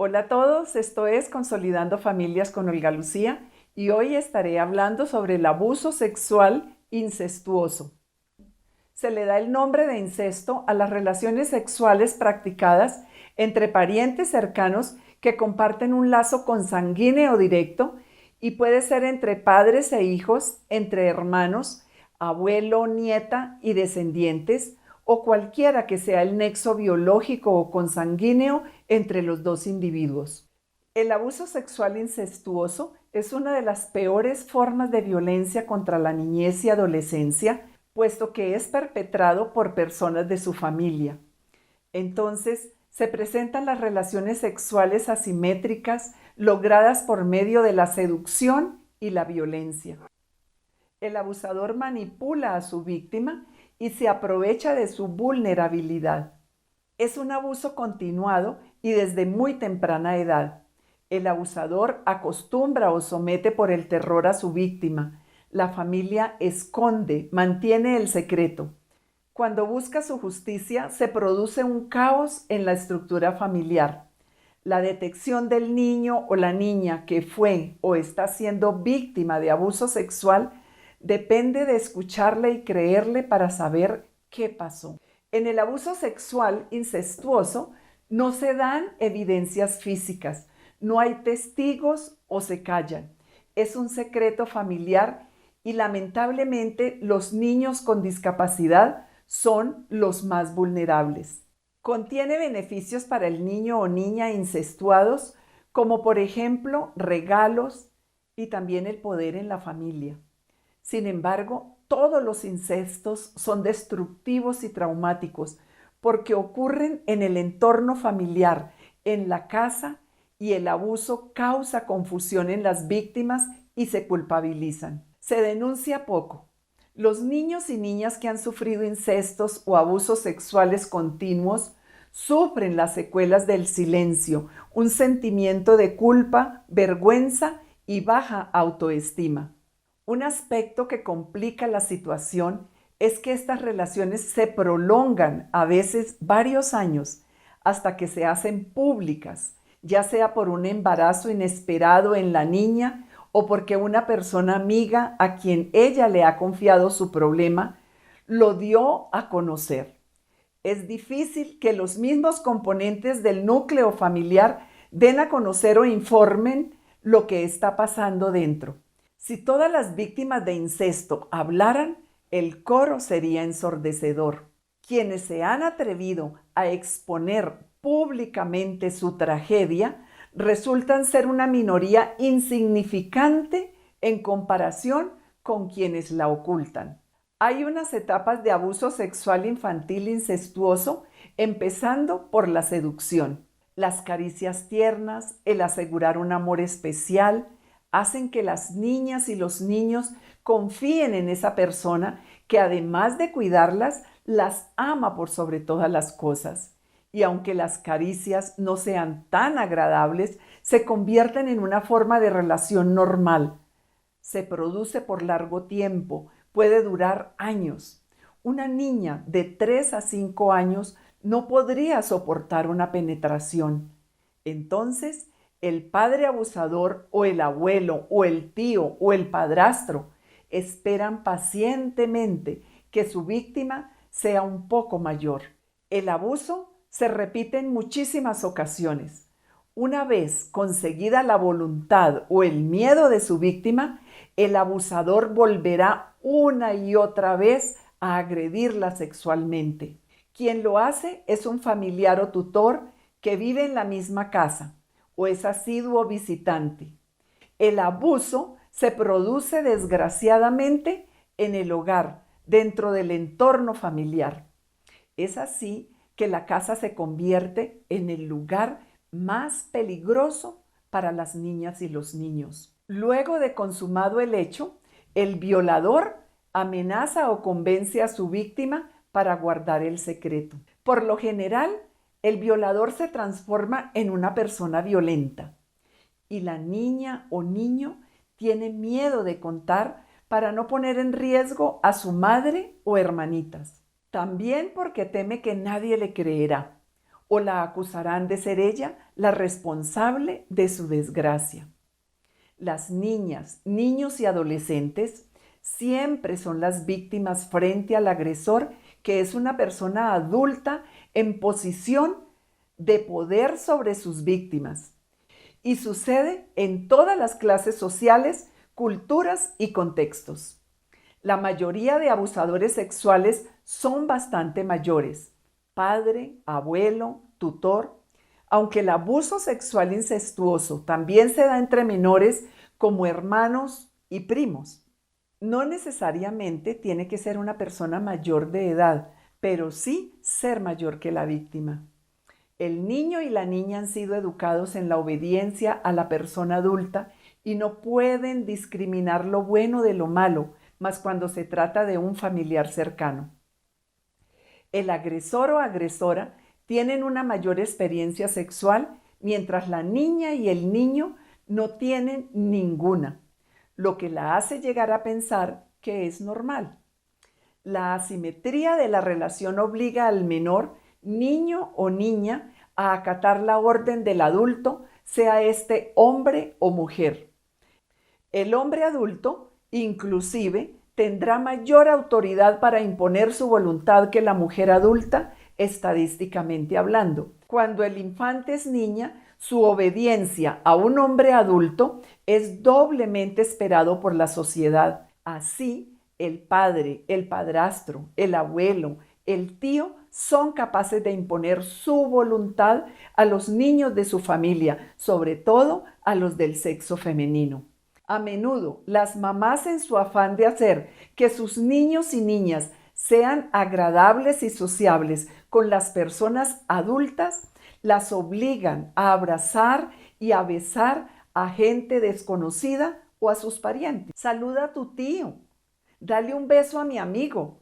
Hola a todos, esto es Consolidando Familias con Olga Lucía y hoy estaré hablando sobre el abuso sexual incestuoso. Se le da el nombre de incesto a las relaciones sexuales practicadas entre parientes cercanos que comparten un lazo consanguíneo directo y puede ser entre padres e hijos, entre hermanos, abuelo, nieta y descendientes, o cualquiera que sea el nexo biológico o consanguíneo entre los dos individuos. El abuso sexual incestuoso es una de las peores formas de violencia contra la niñez y adolescencia, puesto que es perpetrado por personas de su familia. Entonces, se presentan las relaciones sexuales asimétricas logradas por medio de la seducción y la violencia. El abusador manipula a su víctima y se aprovecha de su vulnerabilidad. Es un abuso continuado y desde muy temprana edad. El abusador acostumbra o somete por el terror a su víctima. La familia esconde, mantiene el secreto. Cuando busca su justicia, se produce un caos en la estructura familiar. La detección del niño o la niña que fue o está siendo víctima de abuso sexual depende de escucharle y creerle para saber qué pasó. En el abuso sexual incestuoso no se dan evidencias físicas, no hay testigos o se callan. Es un secreto familiar y lamentablemente los niños con discapacidad son los más vulnerables. Contiene beneficios para el niño o niña incestuados, como por ejemplo regalos y también el poder en la familia. Sin embargo, todos los incestos son destructivos y traumáticos porque ocurren en el entorno familiar, en la casa, y el abuso causa confusión en las víctimas y se culpabilizan. Se denuncia poco. Los niños y niñas que han sufrido incestos o abusos sexuales continuos sufren las secuelas del silencio, un sentimiento de culpa, vergüenza y baja autoestima. Un aspecto que complica la situación es que estas relaciones se prolongan a veces varios años hasta que se hacen públicas, ya sea por un embarazo inesperado en la niña o porque una persona amiga a quien ella le ha confiado su problema lo dio a conocer. Es difícil que los mismos componentes del núcleo familiar den a conocer o informen lo que está pasando dentro. Si todas las víctimas de incesto hablaran, el coro sería ensordecedor. Quienes se han atrevido a exponer públicamente su tragedia resultan ser una minoría insignificante en comparación con quienes la ocultan. Hay unas etapas de abuso sexual infantil incestuoso, empezando por la seducción. Las caricias tiernas, el asegurar un amor especial, hacen que las niñas y los niños confíen en esa persona que además de cuidarlas, las ama por sobre todas las cosas. Y aunque las caricias no sean tan agradables, se convierten en una forma de relación normal. Se produce por largo tiempo, puede durar años. Una niña de 3 a 5 años no podría soportar una penetración. Entonces, el padre abusador o el abuelo o el tío o el padrastro esperan pacientemente que su víctima sea un poco mayor. El abuso se repite en muchísimas ocasiones. Una vez conseguida la voluntad o el miedo de su víctima, el abusador volverá una y otra vez a agredirla sexualmente. Quien lo hace es un familiar o tutor que vive en la misma casa o es asiduo visitante. El abuso se produce desgraciadamente en el hogar, dentro del entorno familiar. Es así que la casa se convierte en el lugar más peligroso para las niñas y los niños. Luego de consumado el hecho, el violador amenaza o convence a su víctima para guardar el secreto. Por lo general, el violador se transforma en una persona violenta y la niña o niño tiene miedo de contar para no poner en riesgo a su madre o hermanitas. También porque teme que nadie le creerá o la acusarán de ser ella la responsable de su desgracia. Las niñas, niños y adolescentes siempre son las víctimas frente al agresor, que es una persona adulta en posición de poder sobre sus víctimas. Y sucede en todas las clases sociales, culturas y contextos. La mayoría de abusadores sexuales son bastante mayores, padre, abuelo, tutor, aunque el abuso sexual incestuoso también se da entre menores como hermanos y primos. No necesariamente tiene que ser una persona mayor de edad, pero sí ser mayor que la víctima. El niño y la niña han sido educados en la obediencia a la persona adulta y no pueden discriminar lo bueno de lo malo, más cuando se trata de un familiar cercano. El agresor o agresora tienen una mayor experiencia sexual, mientras la niña y el niño no tienen ninguna, lo que la hace llegar a pensar que es normal. La asimetría de la relación obliga al menor, niño o niña, a acatar la orden del adulto, sea este hombre o mujer. El hombre adulto, inclusive, tendrá mayor autoridad para imponer su voluntad que la mujer adulta, estadísticamente hablando. Cuando el infante es niña, su obediencia a un hombre adulto es doblemente esperado por la sociedad. Así, el padre, el padrastro, el abuelo, el tío son capaces de imponer su voluntad a los niños de su familia, sobre todo a los del sexo femenino. A menudo, las mamás, en su afán de hacer que sus niños y niñas sean agradables y sociables con las personas adultas, las obligan a abrazar y a besar a gente desconocida o a sus parientes. Saluda a tu tío, dale un beso a mi amigo.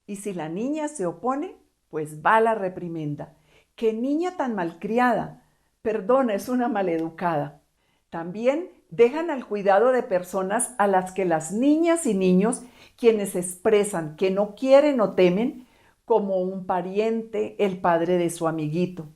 Y si la niña se opone, pues va la reprimenda. ¡Qué niña tan malcriada! Perdona, es una maleducada. También dejan al cuidado de personas a las que las niñas y niños, quienes expresan que no quieren o temen, como un pariente, el padre de su amiguito,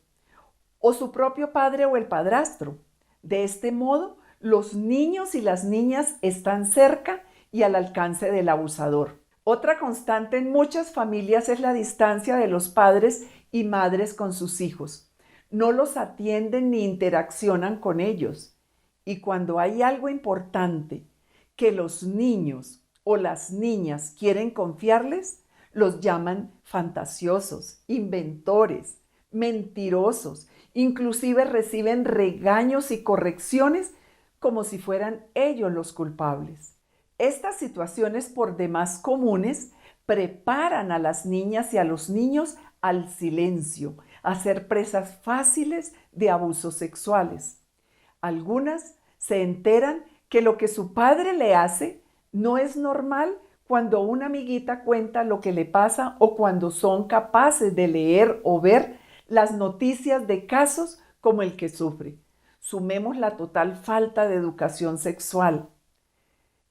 o su propio padre o el padrastro. De este modo, los niños y las niñas están cerca y al alcance del abusador. Otra constante en muchas familias es la distancia de los padres y madres con sus hijos. No los atienden ni interaccionan con ellos. Y cuando hay algo importante que los niños o las niñas quieren confiarles, los llaman fantasiosos, inventores, mentirosos. Inclusive reciben regaños y correcciones como si fueran ellos los culpables. Estas situaciones, por demás comunes, preparan a las niñas y a los niños al silencio, a ser presas fáciles de abusos sexuales. Algunas se enteran que lo que su padre le hace no es normal cuando una amiguita cuenta lo que le pasa o cuando son capaces de leer o ver las noticias de casos como el que sufre. Sumemos la total falta de educación sexual,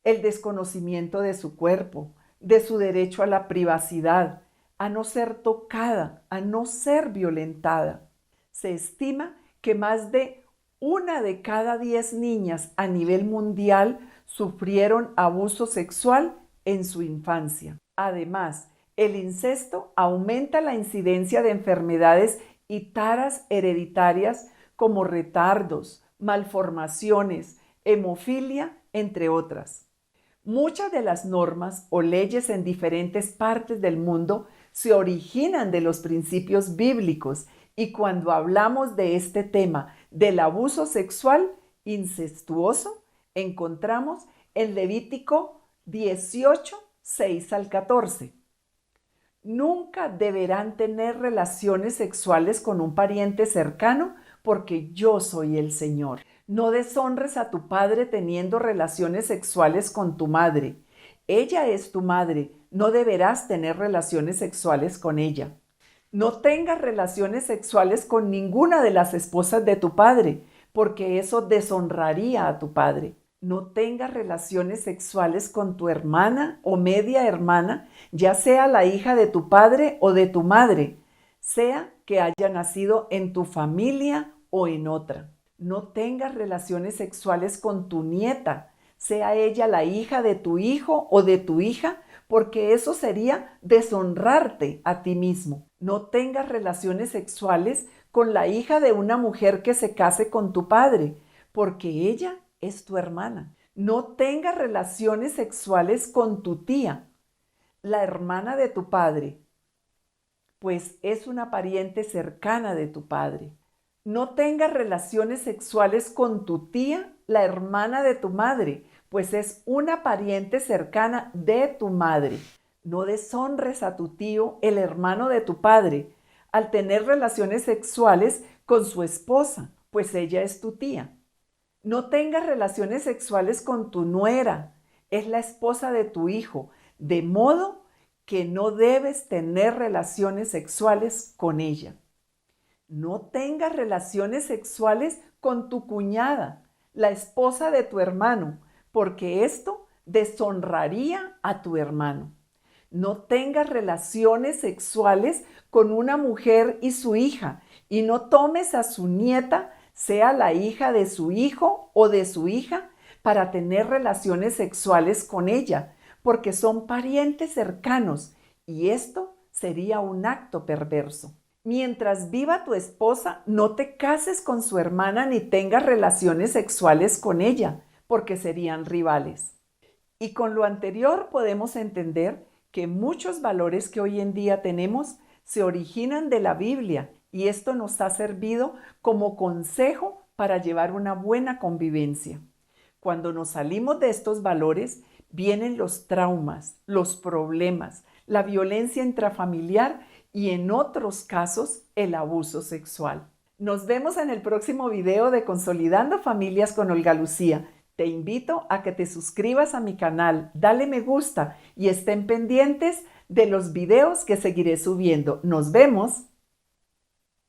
el desconocimiento de su cuerpo, de su derecho a la privacidad, a no ser tocada, a no ser violentada. Se estima que más de 1 de cada 10 niñas a nivel mundial sufrieron abuso sexual en su infancia. Además, el incesto aumenta la incidencia de enfermedades y taras hereditarias como retardos, malformaciones, hemofilia, entre otras. Muchas de las normas o leyes en diferentes partes del mundo se originan de los principios bíblicos, y cuando hablamos de este tema del abuso sexual incestuoso, encontramos en Levítico 18, 6 al 14. Nunca deberán tener relaciones sexuales con un pariente cercano, porque yo soy el Señor. No deshonres a tu padre teniendo relaciones sexuales con tu madre. Ella es tu madre, no deberás tener relaciones sexuales con ella. No tengas relaciones sexuales con ninguna de las esposas de tu padre, porque eso deshonraría a tu padre. No tengas relaciones sexuales con tu hermana o media hermana, ya sea la hija de tu padre o de tu madre, sea que haya nacido en tu familia o en otra. No tengas relaciones sexuales con tu nieta, sea ella la hija de tu hijo o de tu hija, porque eso sería deshonrarte a ti mismo. No tengas relaciones sexuales con la hija de una mujer que se case con tu padre, porque ella es tu hermana. No tengas relaciones sexuales con tu tía, la hermana de tu padre, pues es una pariente cercana de tu padre. No tengas relaciones sexuales con tu tía, la hermana de tu madre, pues es una pariente cercana de tu madre. No deshonres a tu tío, el hermano de tu padre, al tener relaciones sexuales con su esposa, pues ella es tu tía. No tengas relaciones sexuales con tu nuera, es la esposa de tu hijo, de modo que no debes tener relaciones sexuales con ella. No tengas relaciones sexuales con tu cuñada, la esposa de tu hermano, porque esto deshonraría a tu hermano. No tengas relaciones sexuales con una mujer y su hija, y no tomes a su nieta, sea la hija de su hijo o de su hija, para tener relaciones sexuales con ella, porque son parientes cercanos, y esto sería un acto perverso. Mientras viva tu esposa, no te cases con su hermana ni tengas relaciones sexuales con ella, porque serían rivales. Y con lo anterior podemos entender que muchos valores que hoy en día tenemos se originan de la Biblia, y esto nos ha servido como consejo para llevar una buena convivencia. Cuando nos salimos de estos valores, vienen los traumas, los problemas, la violencia intrafamiliar y en otros casos el abuso sexual. Nos vemos en el próximo video de Consolidando Familias con Olga Lucía. Te invito a que te suscribas a mi canal, dale me gusta y estén pendientes de los videos que seguiré subiendo. ¡Nos vemos!